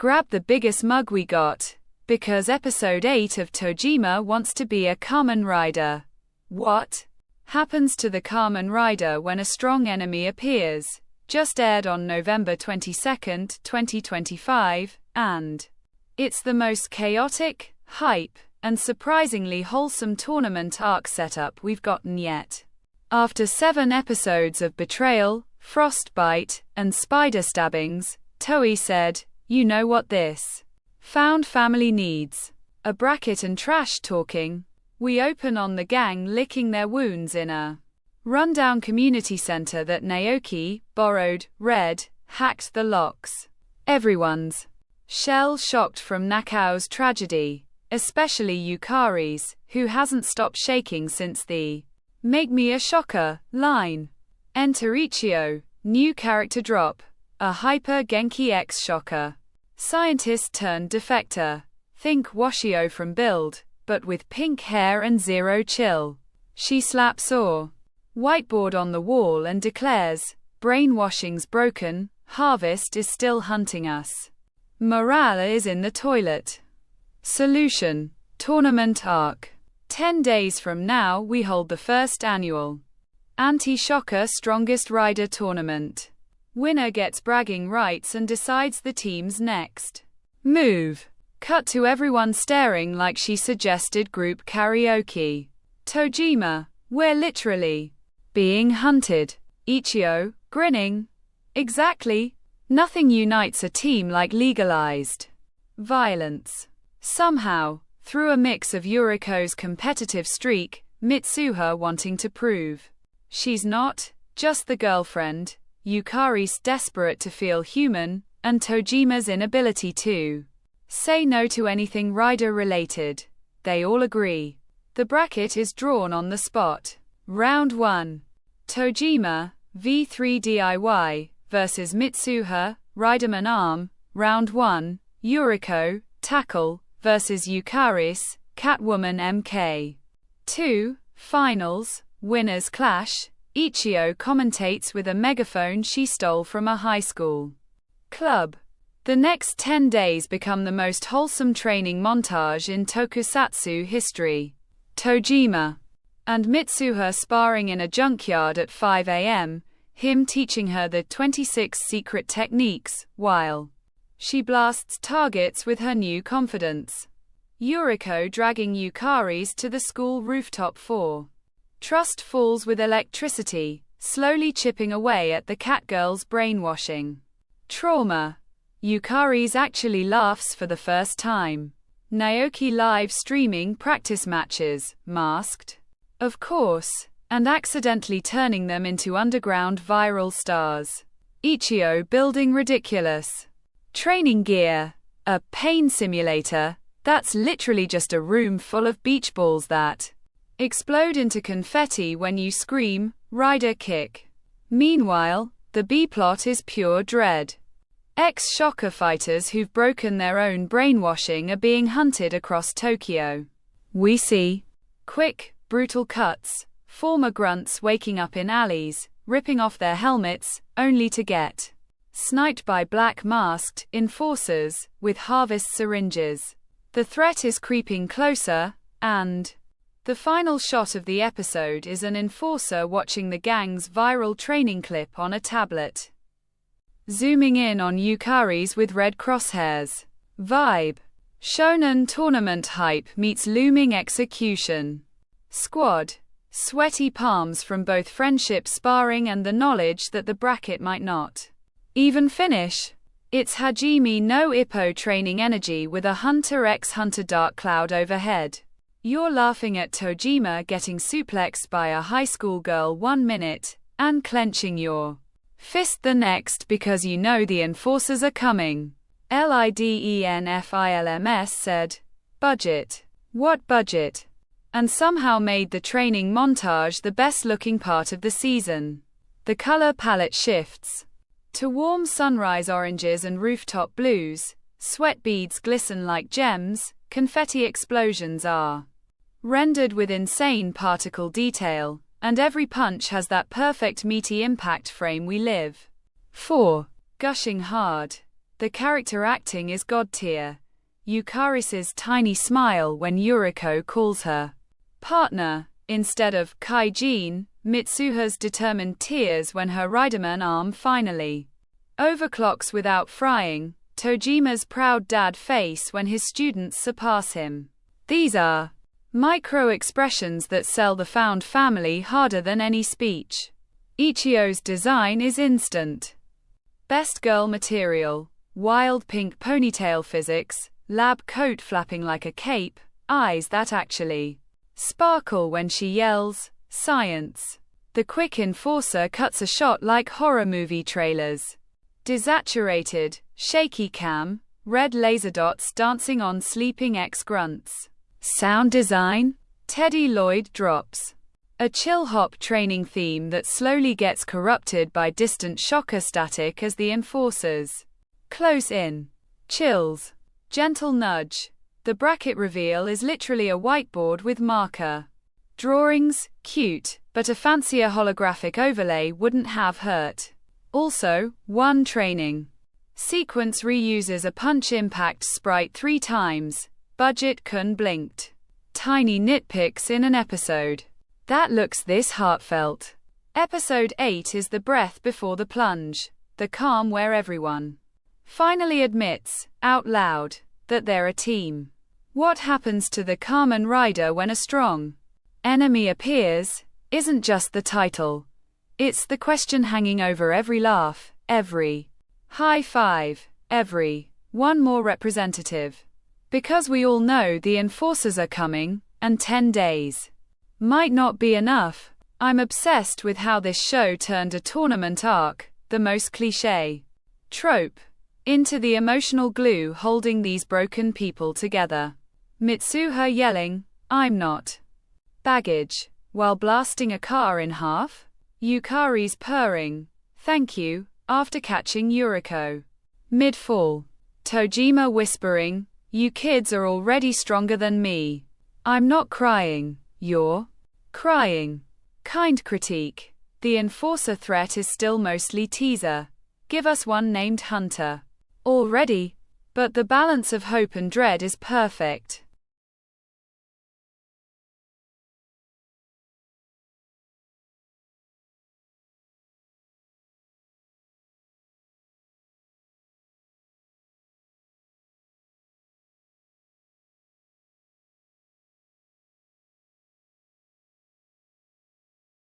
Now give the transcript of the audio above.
Grab the biggest mug we got, because episode 8 of Tojima wants to be a Kamen Rider. What happens to the Kamen Rider when a strong enemy appears? Just aired on November 22, 2025, and it's the most chaotic, hype, and surprisingly wholesome tournament arc setup we've gotten yet. After 7 episodes of betrayal, frostbite, and spider stabbings, Toei said, "You know what this found family needs? A bracket and trash talking." We open on the gang licking their wounds in a rundown community center that Naoki borrowed, hacked the locks. Everyone's shell-shocked from Nakao's tragedy, especially Yukari's, who hasn't stopped shaking since the "Make me a shocker" line. Enter Ichio, new character drop, a hyper Genki X shocker. Scientist turned defector. Think Washio from Build, but with pink hair and zero chill. She slaps a whiteboard on the wall and declares, "Brainwashing's broken, Harvest is still hunting us. Morale is in the toilet." Solution: Tournament arc. 10 days from now we hold the first annual Anti-Shocker Strongest Rider tournament. Winner gets bragging rights and decides the team's next move. Cut to everyone staring like she suggested group karaoke. Tojima, we're literally being hunted. Ichio, grinning. Exactly. Nothing unites a team like legalized violence. Somehow, through a mix of Yuriko's competitive streak, Mitsuha wanting to prove she's not just the girlfriend, Yukari's desperate to feel human, and Tojima's inability to say no to anything rider-related. They all agree. The bracket is drawn on the spot. Round 1. Tojima, v3DIY, versus Mitsuha, Riderman Arm. Round 1. Yuriko, Tackle, versus Yukari's, Catwoman MK. 2. Finals. Winners clash. Ichio commentates with a megaphone she stole from a high school club. The next 10 days become the most wholesome training montage in tokusatsu history. Tojima and Mitsuha sparring in a junkyard at 5 a.m., him teaching her the 26 secret techniques, while she blasts targets with her new confidence. Yuriko dragging Yukari's to the school rooftop for trust falls with electricity, slowly chipping away at the catgirl's brainwashing trauma. Yukari's actually laughs for the first time. Naoki live streaming practice matches, masked, of course, and accidentally turning them into underground viral stars. Ichio building ridiculous training gear, a pain simulator, that's literally just a room full of beach balls that explode into confetti when you scream, rider kick. Meanwhile, the B-plot is pure dread. Ex-shocker fighters who've broken their own brainwashing are being hunted across Tokyo. We see quick, brutal cuts, former grunts waking up in alleys, ripping off their helmets, only to get sniped by black masked enforcers with harvest syringes. The threat is creeping closer, and the final shot of the episode is an enforcer watching the gang's viral training clip on a tablet. Zooming in on Yukari's with red crosshairs. Vibe. Shonen tournament hype meets looming execution. Squad. Sweaty palms from both friendship sparring and the knowledge that the bracket might not even finish. It's Hajime no Ippo training energy with a Hunter x Hunter dark cloud overhead. You're laughing at Tojima getting suplexed by a high school girl 1 minute, and clenching your fist the next because you know the enforcers are coming. LIDENFILMS said, "Budget. What budget?" and somehow made the training montage the best looking part of the season. The color palette shifts to warm sunrise oranges and rooftop blues, sweat beads glisten like gems, confetti explosions are rendered with insane particle detail, and every punch has that perfect meaty impact frame we live for. Gushing hard. The character acting is god tier. Yukari's tiny smile when Yuriko calls her partner, instead of Kaijin, Mitsuha's determined tears when her Riderman arm finally overclocks without frying, Tojima's proud dad face when his students surpass him. These are micro-expressions that sell the found family harder than any speech. Ichio's design is instant. Best girl material, wild pink ponytail physics, lab coat flapping like a cape, eyes that actually sparkle when she yells, science. The quick enforcer cuts a shot like horror movie trailers. Desaturated, shaky cam, red laser dots dancing on sleeping ex-grunts. Sound design? Teddy Lloyd drops. A chill-hop training theme that slowly gets corrupted by distant shocker static as the enforcers close in. Chills. Gentle nudge. The bracket reveal is literally a whiteboard with marker drawings, cute, but a fancier holographic overlay wouldn't have hurt. Also, one training sequence reuses a punch impact sprite 3 times. Budget kun blinked. Tiny nitpicks in an episode. That looks this heartfelt. Episode 8 is the breath before the plunge, the calm where everyone finally admits, out loud, that they're a team. What happens to the Kamen Rider when a strong enemy appears isn't just the title. It's the question hanging over every laugh, every high five, every one more representative. Because we all know the enforcers are coming, and 10 days might not be enough. I'm obsessed with how this show turned a tournament arc, the most cliché trope, into the emotional glue holding these broken people together. Mitsuha yelling, "I'm not baggage," while blasting a car in half. Yukari's purring, "Thank you," after catching Yuriko mid-fall. Tojima whispering, "You kids are already stronger than me. I'm not crying, you're crying." Kind critique. The enforcer threat is still mostly teaser. Give us one named Hunter already. But the balance of hope and dread is perfect.